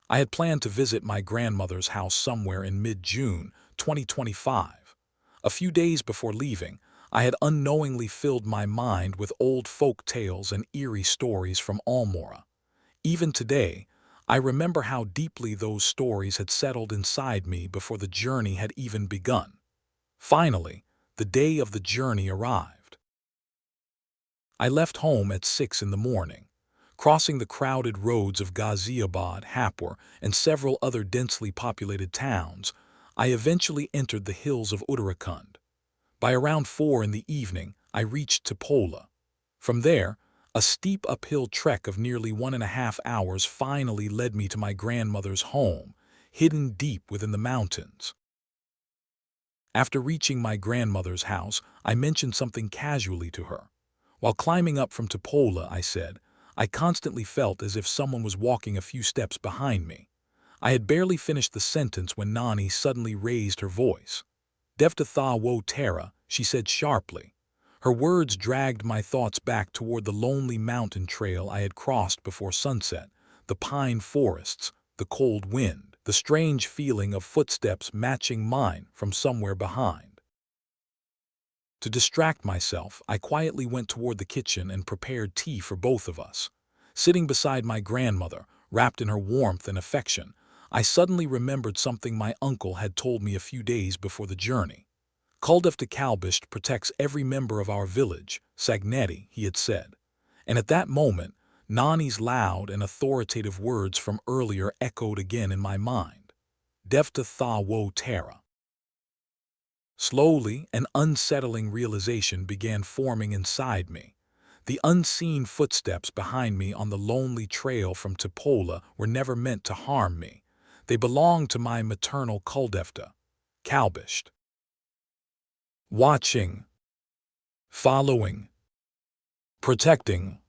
I had planned to visit my grandmother's house somewhere in mid-June 2025. A few days before leaving, I had unknowingly filled my mind with old folk tales and eerie stories from Almora. Even today, I remember how deeply those stories had settled inside me before the journey had even begun. Finally, the day of the journey arrived. I left home at 6 in the morning. Crossing the crowded roads of Ghaziabad, Hapur, and several other densely populated towns, I eventually entered the hills of Uttarakhand. By around 4 in the evening, I reached Tipola. From there, a steep uphill trek of nearly 1.5 hours finally led me to my grandmother's home, hidden deep within the mountains. After reaching my grandmother's house, I mentioned something casually to her. While climbing up from Tipola, I said, I constantly felt as if someone was walking a few steps behind me. I had barely finished the sentence when Nani suddenly raised her voice. Devta tha wo tara, she said sharply. Her words dragged my thoughts back toward the lonely mountain trail I had crossed before sunset, the pine forests, the cold wind, the strange feeling of footsteps matching mine from somewhere behind. To distract myself, I quietly went toward the kitchen and prepared tea for both of us. Sitting beside my grandmother, wrapped in her warmth and affection, I suddenly remembered something my uncle had told me a few days before the journey. Kuldevta Kalbisht protects every member of our village, Sagneti, he had said. And at that moment, Nani's loud and authoritative words from earlier echoed again in my mind. Devta tha wo tara. Slowly, an unsettling realization began forming inside me. The unseen footsteps behind me on the lonely trail from Tipola were never meant to harm me. They belonged to my maternal Kuldevta, Kalbisht. Watching, following, protecting,